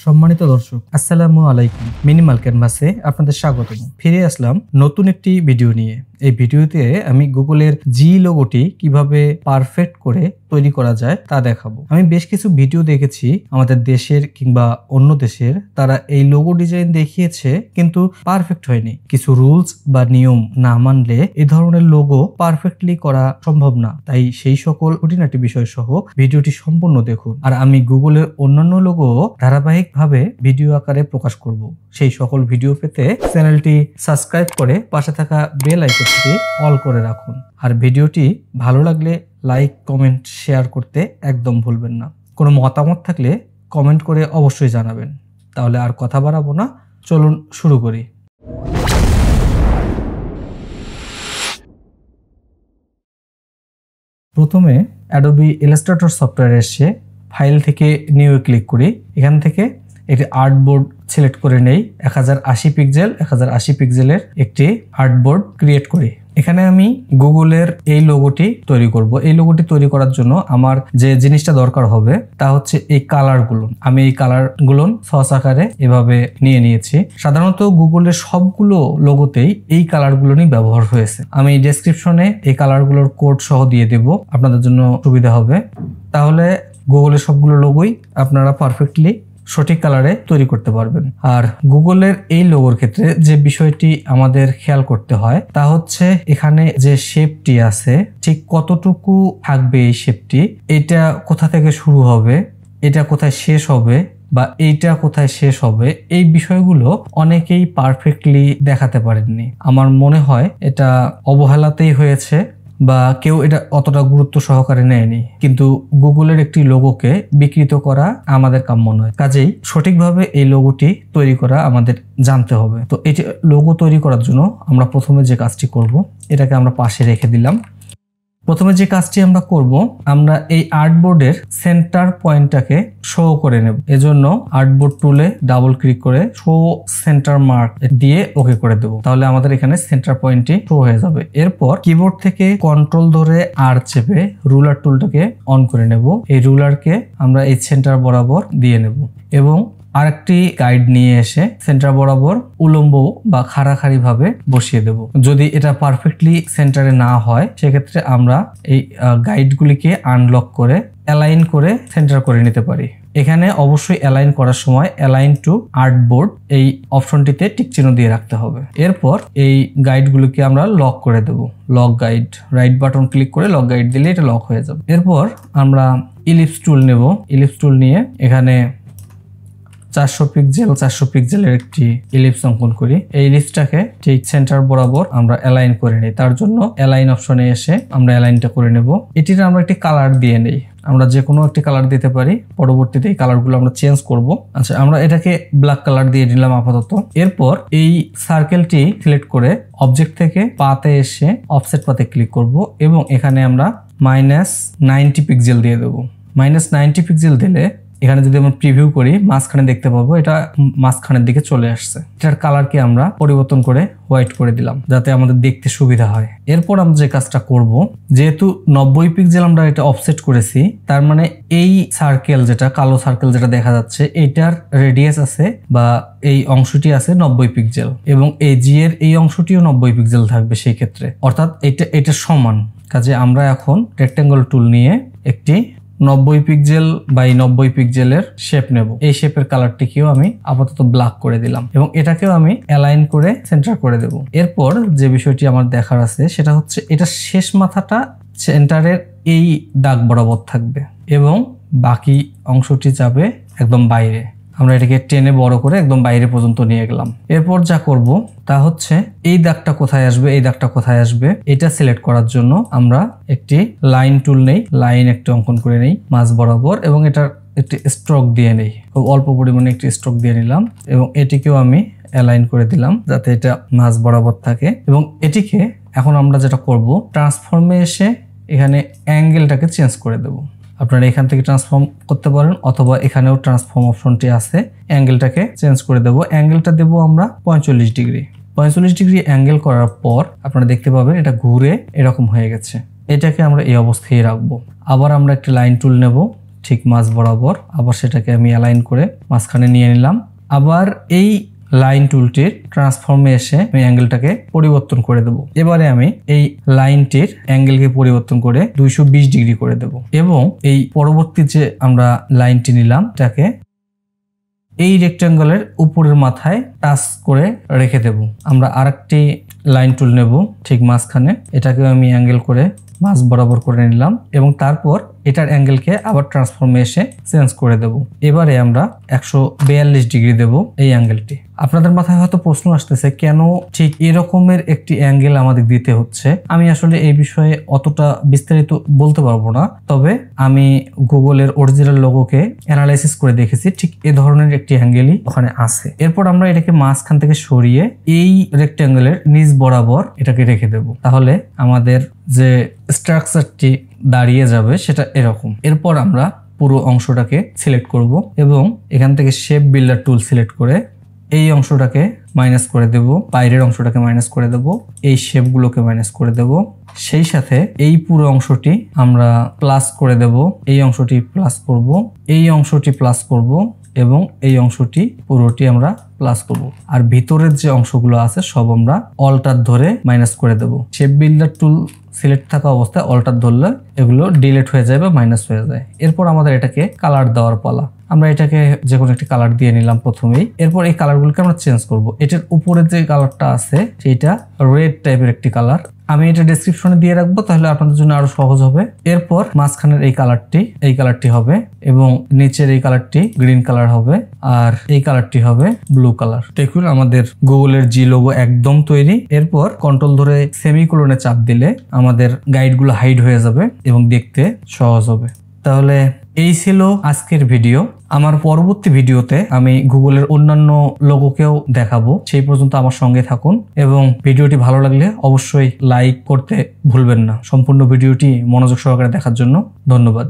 সম্মানিত দর্শক, আসসালামু আলাইকুম। মিনিমাল ক্যানভাসে আপনাদের স্বাগতম। ফিরে আসলাম নতুন একটি ভিডিও নিয়ে। এই ভিডিওতে আমি গুগলের জি লোগোটি কিভাবে পারফেক্ট করে তৈরি করা যায় তা দেখাবো। আমি বেশ কিছু ভিডিও দেখেছি আমাদের দেশের কিংবা অন্য দেশের, তারা এই লোগো ডিজাইন দেখিয়েছে কিন্তু পারফেক্ট হয়নি। কিছু রুলস বা নিয়ম না মানলে এই ধরনের লোগো পারফেক্টলি করা সম্ভব না। তাই সেই সকল খুঁটিনাটি বিষয় সহ ভিডিওটি সম্পূর্ণ দেখুন। আর আমি গুগলের অন্যান্য লোগো ধারাবাহিকভাবে ভিডিও আকারে প্রকাশ করব। সেই সকল ভিডিও পেতে চ্যানেলটি সাবস্ক্রাইব করে পাশে থাকা বেল আইকনটি অল করে রাখুন। আর ভিডিওটি ভালো লাগলে লাইক, কমেন্ট, শেয়ার করতে একদম ভুলবেন না। কোনো মতামত থাকলে কমেন্ট করে অবশ্যই জানাবেন। তাহলে আর কথা বাড়াবো না, চলুন শুরু করি। প্রথমে অ্যাডোবি ইলাস্ট্রেটর সফটওয়্যারে এসে ফাইল থেকে নিউ ক্লিক করি। এখান থেকে একটি আর্টবোর্ড সিলেক্ট করে নেই। 1080 পিক্সেল 1080 পিক্সেলের একটি আর্টবোর্ড ক্রিয়েট করি। এখানে আমি গুগলের এই লোগোটি তৈরি করব। এই লোগোটি তৈরি করার জন্য আমার যে জিনিসটা দরকার হবে তা হচ্ছে এই কালারগুলো। আমি এই কালারগুলো সস আকারে এভাবে নিয়ে নিয়েছি। সাধারণত গুগলের সবগুলো লোগোতেই এই কালারগুলো নিয়ে ব্যবহার হয়েছে। আমি ডেসক্রিপশনে এই কালারগুলোর কোড সহ দিয়ে দেব, আপনাদের জন্য সুবিধা হবে। তাহলে গুগলের সবগুলো লোগোই আপনারা পারফেক্টলি সঠিক কালারে তৈরি করতে পারবেন। আর গুগলের এই লোগোর ক্ষেত্রে যে বিষয়টি আমাদের খেয়াল করতে হয় তা হচ্ছে এখানে যে শেপটি আছে ঠিক কতটুকু থাকবে এই শেপটি, এটা কোথা থেকে শুরু হবে, এটা কোথায় শেষ হবে বা এইটা কোথায় শেষ হবে, এই বিষয়গুলো অনেকেই পারফেক্টলি দেখাতে পারেননি। আমার মনে হয় এটা অবহেলাতেই হয়েছে বা কেউ এটা অতটা গুরুত্ব সহকারে নেয়নি। কিন্তু গুগলের একটি লোগোকে বিকৃত করা আমাদের কাম্য নয়। কাজেই সঠিকভাবে এই লোগোটি তৈরি করা আমাদের জানতে হবে। তো এই লোগো তৈরি করার জন্য আমরা প্রথমে যে কাজটি করব, এটাকে আমরা পাশে রেখে দিলাম। প্রথমে যে কাজটি আমরা করব, আমরা এই আর্টবোর্ডের সেন্টার পয়েন্টটাকে শো করে নেব। এজন্য আর্টবোর্ড টুলে ডাবল ক্লিক করে শো সেন্টার মার্ক দিয়ে ওকে করে দেব। তাহলে আমাদের এখানে সেন্টার পয়েন্টটি শো হয়ে যাবে। এরপর কিবোর্ড থেকে কন্ট্রোল ধরে আর চেপে রুলার টুলটাকে অন করে নেব। এই রুলারকে আমরা এই সেন্টার বরাবর দিয়ে নেব এবং আরেকটি গাইড নিয়ে এসে সেন্টার বরাবর উলম্ব বা খাড়াখাড়ি ভাবে বসিয়ে দেব। যদি এটা পারফেক্টলি সেন্টারে না হয় সেক্ষেত্রে আমরা এই গাইডগুলিকে আনলক করে অ্যালাইন করে সেন্টার করে নিতে পারি। এখানে অবশ্যই অ্যালাইন করার সময় অ্যালাইন টু আর্টবোর্ড এই অপশনটিতে টিক চিহ্ন দিয়ে রাখতে হবে। এরপর এই গাইডগুলোকে আমরা লক করে দেব। Lock guide, right button click করে লক গাইড দিলে এটা লক হয়ে যাবে। এরপর আমরা ইলিপস টুল নেব। ইলিপস টুল নিয়ে এখানে 400 পিক্সেলের একটি ইলিপস অঙ্কন করি। এই ইলিপসটাকে ঠিক সেন্টার বরাবর আমরা অ্যালাইন করে নিই। তার জন্য অ্যালাইন অপশনে এসে আমরা অ্যালাইনটা করে নেব। এটির আমরা একটি কালার দিয়ে নেই। আমরা যে কোনো একটি কালার দিতে পারি, পরবর্তীতে এই কালারগুলো আমরা চেঞ্জ করব। আচ্ছা, আমরা এটাকে ব্ল্যাক কালার দিয়ে নিলাম আপাতত। এরপর এই সার্কেলটি সিলেক্ট করে অবজেক্ট থেকে পাতে এসে অফসেট পাতে ক্লিক করব এবং এখানে আমরা -90 পিক্সেল দিয়ে দেবো। -90 পিক্সেল দিলে এখানে যদি আমরা প্রিভিউ করি মাঝখানে দেখতে পাবো এটা মাঝখানের দিকে চলে আসছে। এটার কালারকে আমরা পরিবর্তন করে হোয়াইট করে দিলাম যাতে আমাদের দেখতে সুবিধা হয়। এরপর আমরা যে কাজটা করব, যেহেতু 90 পিক্সেল আমরা এটা অফসেট করেছি, তার মানে এই সার্কেল যেটা কালো সার্কেল যেটা দেখা যাচ্ছে এটার রেডিয়াস আছে বা এই অংশটি আছে 90 পিক্সেল এবং এই জি এর এই অংশটিও 90 পিক্সেল থাকবে সেই ক্ষেত্রে, অর্থাৎ এটা সমান। কাজে আমরা এখন রেক্টেঙ্গল টুল নিয়ে একটি 90 পিক্সেল বাই 90 পিক্সেলের শেপ নেব। এই শেপের কালারটিকেও আমি আপাতত ব্ল্যাক করে দিলাম এবং এটাকেও আমি অ্যালাইন করে সেন্টার করে দেব। এরপর যে বিষয়টি আমার দেখার আছে সেটা হচ্ছে এটা শেষ মাথাটা সেন্টারের এই দাগ বরাবর থাকবে এবং বাকি অংশটি যাবে একদম বাইরে। আমরা এটাকে টেনে বড় করে একদম বাইরে পর্যন্ত নিয়ে গেলাম। এরপর যা করব তা হচ্ছে এই দাগটা কোথায় আসবে, এই দাগটা কোথায় আসবে এটা সিলেক্ট করার জন্য আমরা একটি লাইন টুল নেই, লাইন একটু অঙ্কন করে নেই মাঝ বরাবর এবং এটার একটি স্ট্রোক দিয়ে নেই। খুব অল্প পরিমাণে একটি স্ট্রোক দিয়ে নিলাম এবং এটিকেও আমি অ্যালাইন করে দিলাম যাতে এটা মাঝ বরাবর থাকে। এবং এটিকে এখন আমরা যেটা করব, ট্রান্সফর্মে এসে এখানে অ্যাঙ্গেলটাকে চেঞ্জ করে দেব। আপনারা এখান থেকে ট্রান্সফর্ম করতে পারেন অথবা এখানেও ট্রান্সফর্ম অপশনটি আছে। অ্যাঙ্গেলটাকে চেঞ্জ করে দেব। অ্যাঙ্গেলটা দেব আমরা 45 ডিগ্রি। 45 ডিগ্রি অ্যাঙ্গেল করার পর আপনারা দেখতে পাবেন এটা ঘুরে এরকম হয়ে গেছে। এটাকে আমরা এই অবস্থায় রাখবো। আবার আমরা একটা লাইন টুল নেব, ঠিক মাঝ বরাবর, আবার সেটাকে আমি অ্যালাইন করে মাঝখানে নিয়ে নিলাম। আবার এই লাইন টুলটির ট্রান্সফর্মে এসে আমি অ্যাঙ্গেলটাকে পরিবর্তন করে দেব। এবারে আমি এই লাইনটির অ্যাঙ্গেলকে পরিবর্তন করে 220 ডিগ্রি করে দেব এবং এই পরবর্তী যে আমরা লাইনটি নিলাম এটাকে এই রেক্ট্যাঙ্গলের উপরের মাথায় টাচ করে রেখে দেব। আমরা আরেকটি লাইন টুল নেব ঠিক মাঝখানে, এটাকে আমি অ্যাঙ্গেল করে মাঝ বরাবর করে নিলাম এবং তারপর এটার অ্যাঙ্গেলকে আবার ট্রান্সফর্মে এসে চেঞ্জ করে দেব। এবারে আমরা 142 ডিগ্রি দেব এই অ্যাঙ্গেলটি। আপনাদের মাথায় হয়তো প্রশ্ন আসতেছে কেন ঠিক এরকমের একটি অ্যাঙ্গেল আমাদের দিতে হচ্ছে। আমি আসলে এই বিষয়ে অতটা বিস্তারিত বলতে পারবো না, তবে আমি গুগলের অরিজিনাল লোগোকে অ্যানালাইসিস করে দেখেছি ঠিক এ ধরনের একটি অ্যাঙ্গেলই ওখানে আছে। এরপর আমরা এটাকে মাঝখান থেকে সরিয়ে এই রেক্ট্যাঙ্গেলের নিচ বরাবর এটাকে রেখে দেব, তাহলে আমাদের যে স্ট্রাকচারটি দাঁড়িয়ে যাবে সেটা এরকম। এরপর আমরা পুরো অংশটাকে সিলেক্ট করব এবং এখান থেকে শেপ বিল্ডার টুল সিলেক্ট করে এই অংশটাকে মাইনাস করে দেব, বাইরের অংশটাকে মাইনাস করে দেব, এই শেপগুলোকে মাইনাস করে দেব, সেই সাথে এই পুরো অংশটি আমরা প্লাস করে দেব, এই অংশটি প্লাস করব, এই অংশটি প্লাস করব এবং এই অংশটি পুরোটি আমরা প্লাস করব। আর ভিতরের যে অংশগুলো আছে সব আমরা অল্টার ধরে মাইনাস করে দেব। শেপ বিল্ডার টুল সিলেক্ট থাকা অবস্থায় অল্টার ধরলে এগুলো ডিলিট হয়ে যায় বা মাইনাস হয়ে যায়। এরপর আমাদের এটাকে কালার দেওয়ার পালা। আমরা এটাকে যে কোনো একটি কালার দিয়ে নিলাম প্রথমেই। এরপর এই কালারগুলোকে আমরা চেঞ্জ করব। এটার উপরে যে কালারটা আছে সেটা রেড টাইপের একটি কালার, আমি এটা ডেসক্রিপশনে দিয়ে রাখবো, তাহলে আপনাদের জন্য আরো সহজ হবে। এরপর মাঝখানের এই কালারটি হবে এবং নিচের এই কালারটি গ্রিন কালার হবে আর এই কালারটি হবে ব্লু কালার। দেখুন আমাদের গুগলের জি লোগো একদম তৈরি। এরপর কন্ট্রোল ধরে সেমিকোলনে চাপ দিলে আমাদের গাইডগুলো হাইড হয়ে যাবে এবং দেখতে সহজ হবে। তাহলে এই ছিল আজকের ভিডিও। আমার পরবর্তী ভিডিওতে আমি গুগলের অন্যান্য লোগোকেও দেখাবো। সেই পর্যন্ত আমার সঙ্গে থাকুন এবং ভিডিওটি ভালো লাগলে অবশ্যই লাইক করতে ভুলবেন না। সম্পূর্ণ ভিডিওটি মনোযোগ সহকারে দেখার জন্য ধন্যবাদ।